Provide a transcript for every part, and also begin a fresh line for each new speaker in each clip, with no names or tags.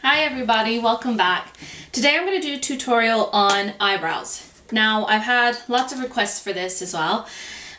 Hi everybody, welcome back. Today I'm going to do a tutorial on eyebrows. Now I've had lots of requests for this as well.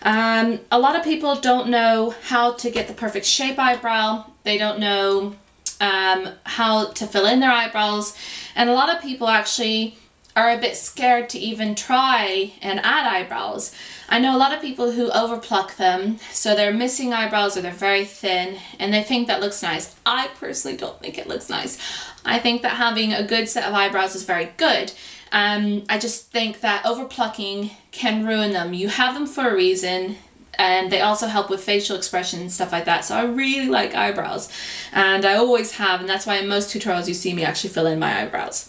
A lot of people don't know how to get the perfect shape eyebrow. They don't know how to fill in their eyebrows, and a lot of people actually are a bit scared to even try and add eyebrows. I know a lot of people who overpluck them, so they're missing eyebrows or they're very thin and they think that looks nice. I personally don't think it looks nice. I think that having a good set of eyebrows is very good. I just think that overplucking can ruin them. You have them for a reason, and they also help with facial expression and stuff like that. So I really like eyebrows, and I always have, and that's why in most tutorials you see me actually fill in my eyebrows.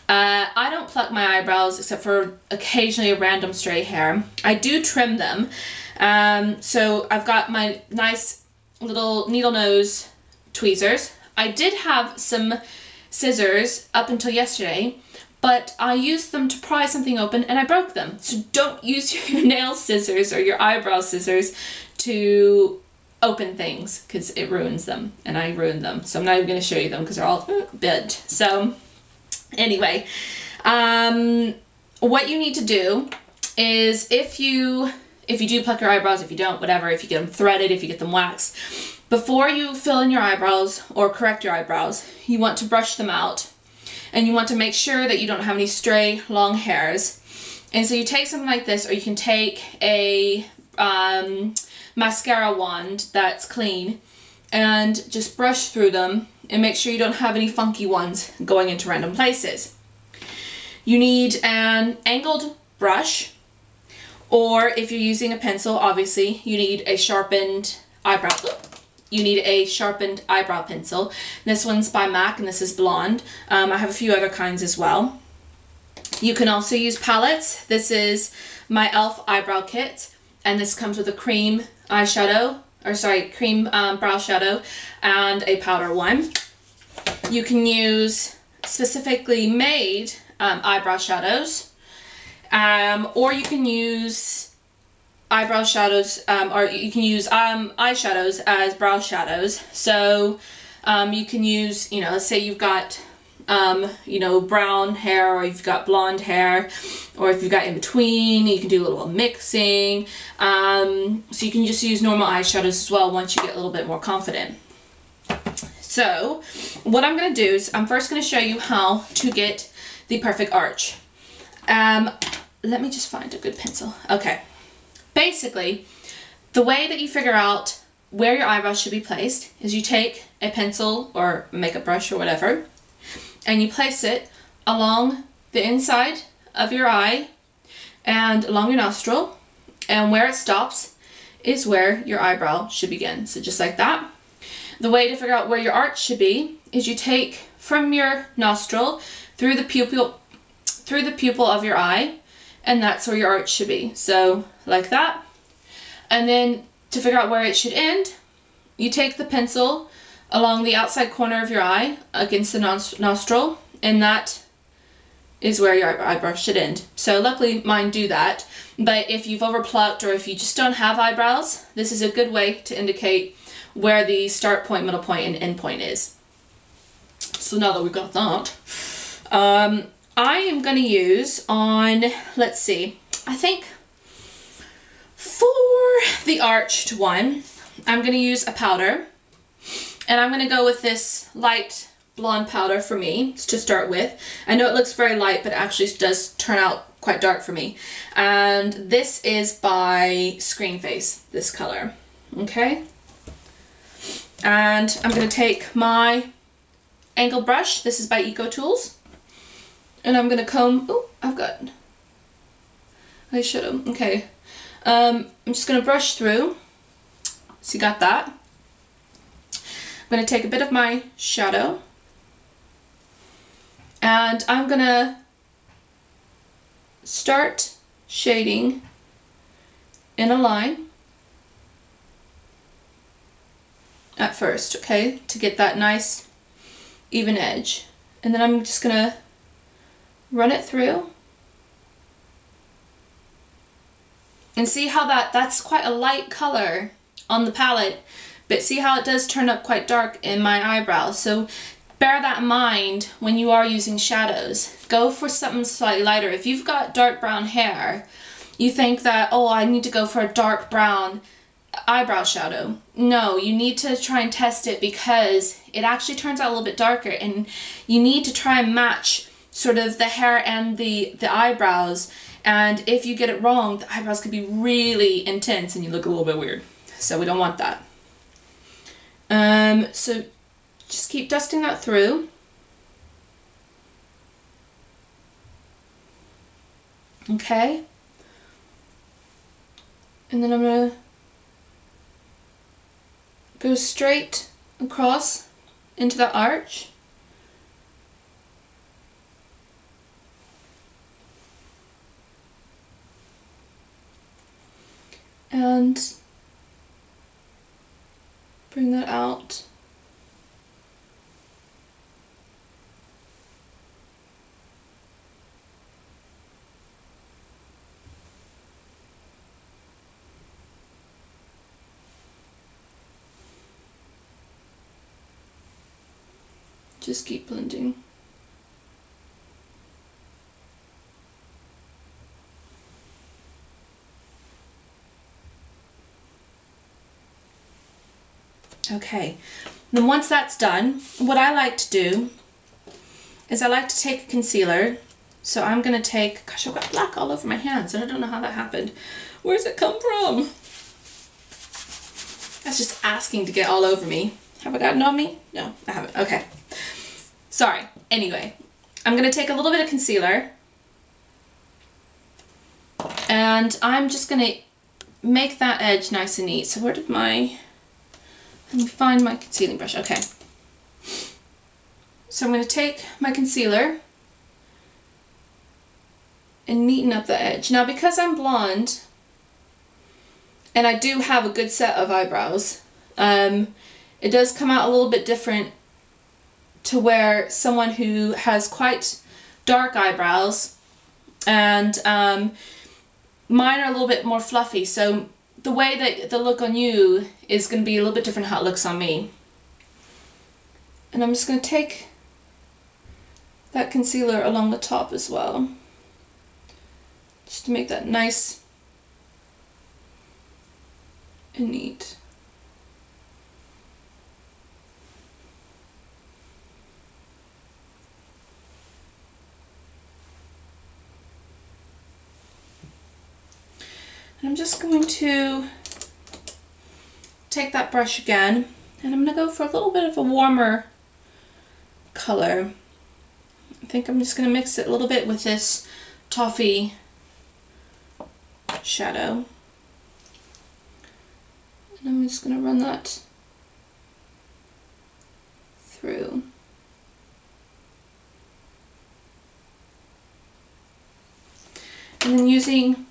I don't pluck my eyebrows except for occasionally a random stray hair. I do trim them. So I've got my nice little needle nose tweezers. I did have some scissors up until yesterday, but I used them to pry something open and I broke them. So don't use your nail scissors or your eyebrow scissors to open things, because it ruins them, and I ruined them. So I'm not even going to show you them because they're all bent. So anyway, what you need to do is if you do pluck your eyebrows, if you don't, whatever, if you get them threaded, if you get them waxed, before you fill in your eyebrows or correct your eyebrows, you want to brush them out, and you want to make sure that you don't have any stray long hairs. And so you take something like this, or you can take a mascara wand that's clean and just brush through them and make sure you don't have any funky ones going into random places. You need an angled brush, or if you're using a pencil, obviously you need a sharpened eyebrow. You need a sharpened eyebrow pencil. This one's by MAC and this is blonde. I have a few other kinds as well. You can also use palettes. This is my e.l.f. eyebrow kit, and this comes with a cream eyeshadow, or sorry, cream brow shadow and a powder one. You can use specifically made eyebrow shadows, or you can use eyebrow shadows, or you can use eyeshadows as brow shadows. So you can use, let's say you've got brown hair, or you've got blonde hair, or if you've got in between, you can do a little mixing. So you can just use normal eyeshadows as well once you get a little bit more confident. So what I'm going to do is I'm first going to show you how to get the perfect arch. Let me just find a good pencil. Okay. Basically, the way that you figure out where your eyebrows should be placed is you take a pencil or makeup brush or whatever, and you place it along the inside of your eye and along your nostril, and where it stops is where your eyebrow should begin. So just like that. The way to figure out where your arch should be is you take from your nostril through the pupil of your eye, and that's where your arch should be. So like that. And then to figure out where it should end, you take the pencil along the outside corner of your eye against the nostril, and that is where your eyebrow should end. So luckily mine do that, but if you've overplucked or if you just don't have eyebrows, this is a good way to indicate where the start point, middle point, and end point is. So now that we've got that, I am going to use on, let's see, I think for the arched one, I'm going to use a powder, and I'm going to go with this light blonde powder for me to start with. I know it looks very light, but it actually does turn out quite dark for me. And this is by Screen Face, this color. Okay? And I'm going to take my angled brush. This is by Eco Tools. And I'm going to comb, I should have, okay. I'm just going to brush through. So you got that. I'm going to take a bit of my shadow, and I'm going to start shading in a line at first, okay, to get that nice even edge. And then I'm just going to run it through. And see how that's quite a light color on the palette, but see how it does turn up quite dark in my eyebrow. So bear that in mind when you are using shadows. Go for something slightly lighter. If you've got dark brown hair, you think that, oh, I need to go for a dark brown eyebrow shadow. No, you need to try and test it because it actually turns out a little bit darker, and you need to try and match sort of the hair and the eyebrows. And if you get it wrong, the eyebrows could be really intense and you look a little bit weird. So we don't want that. So just keep dusting that through. Okay. And then I'm going to go straight across into the arch. And bring that out. Just keep blending. Okay, then once that's done, what I like to do is I like to take a concealer. So I'm gonna take, gosh, I've got black all over my hands and I don't know how that happened. Where's it come from? That's just asking to get all over me. Have I gotten on me? No, I haven't. Okay. Sorry. Anyway, I'm going to take a little bit of concealer and I'm just going to make that edge nice and neat. So where did let me find my concealing brush. Okay. So I'm going to take my concealer and neaten up the edge. Now because I'm blonde and I do have a good set of eyebrows, it does come out a little bit different to where someone who has quite dark eyebrows and mine are a little bit more fluffy, so the way that the look on you is going to be a little bit different how it looks on me. And I'm just going to take that concealer along the top as well, just to make that nice and neat. And I'm just going to take that brush again and I'm going to go for a little bit of a warmer color. I think I'm just going to mix it a little bit with this toffee shadow. And I'm just going to run that through. And then using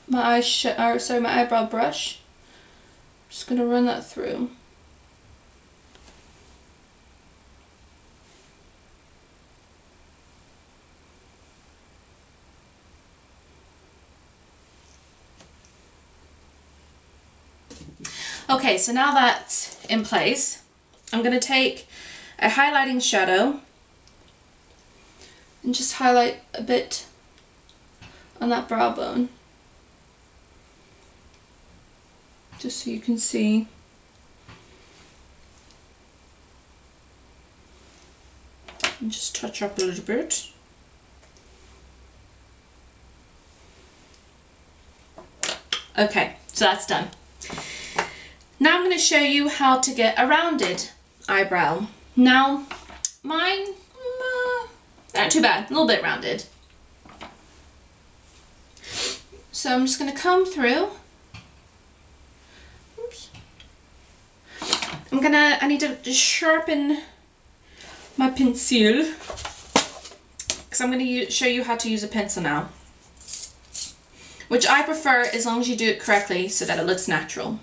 my my eyebrow brush, I'm just going to run that through. Okay, so now that's in place, I'm going to take a highlighting shadow and just highlight a bit on that brow bone, just so you can see. And just touch up a little bit. Okay, so that's done. Now I'm going to show you how to get a rounded eyebrow. Now, mine, not too bad, a little bit rounded. So I'm just going to comb through. Oops. I need to just sharpen my pencil, because I'm going to show you how to use a pencil now, which I prefer as long as you do it correctly so that it looks natural.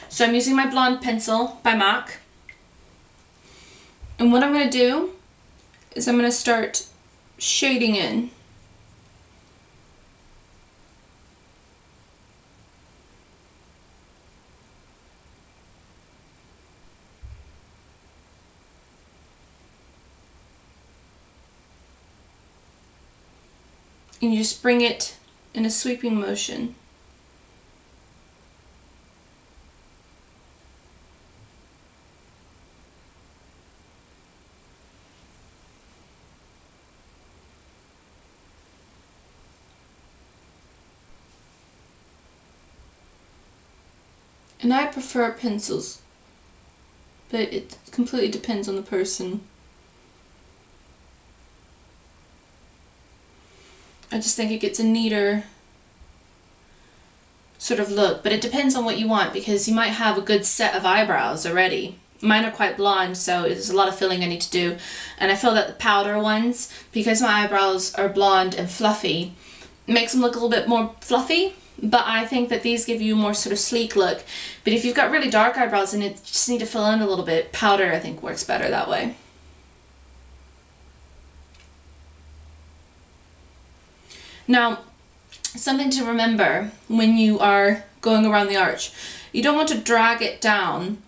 So I'm using my blonde pencil by MAC, and what I'm going to do is I'm going to start shading in. and you just bring it in a sweeping motion. And I prefer pencils, but it completely depends on the person. I just think it gets a neater sort of look, but it depends on what you want, because you might have a good set of eyebrows already. Mine are quite blonde, so there's a lot of filling I need to do, and I feel that the powder ones, because my eyebrows are blonde and fluffy, makes them look a little bit more fluffy. But I think that these give you a more sort of sleek look. But if you've got really dark eyebrows and it just need to fill in a little bit, powder I think works better that way. Now, something to remember when you are going around the arch, you don't want to drag it down.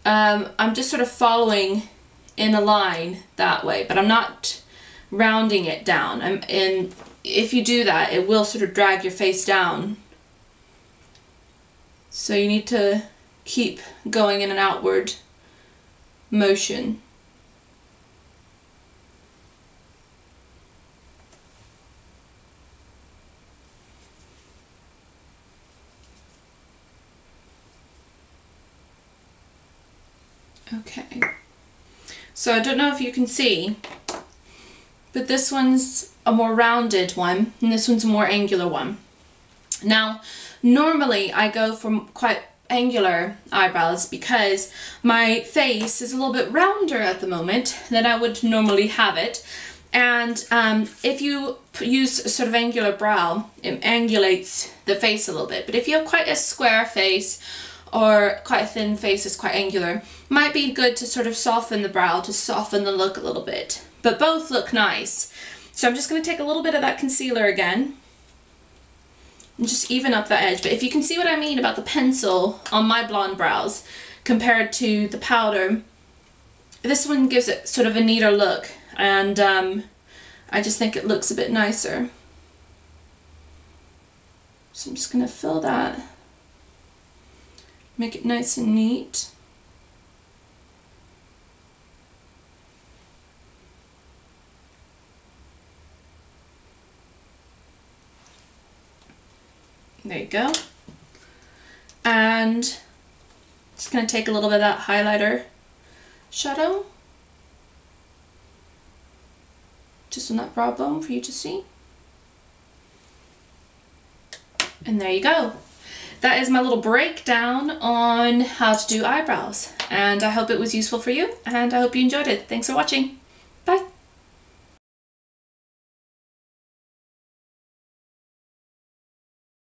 I'm just sort of following in a line that way, but I'm not rounding it down. And if you do that, it will sort of drag your face down. So you need to keep going in an outward motion. Okay, so I don't know if you can see, but this one's a more rounded one and this one's a more angular one. Now, normally I go for quite angular eyebrows because my face is a little bit rounder at the moment than I would normally have it. And if you use a sort of angular brow, it angulates the face a little bit. But if you have quite a square face or quite a thin face that's quite angular, it might be good to sort of soften the brow, to soften the look a little bit. But both look nice. So I'm just going to take a little bit of that concealer again and just even up that edge. But if you can see what I mean about the pencil on my blonde brows compared to the powder, this one gives it sort of a neater look, and I just think it looks a bit nicer. So I'm just going to fill that, make it nice and neat. There you go. And just going to take a little bit of that highlighter shadow just on that brow bone for you to see. And there you go. That is my little breakdown on how to do eyebrows. And I hope it was useful for you, and I hope you enjoyed it. Thanks for watching.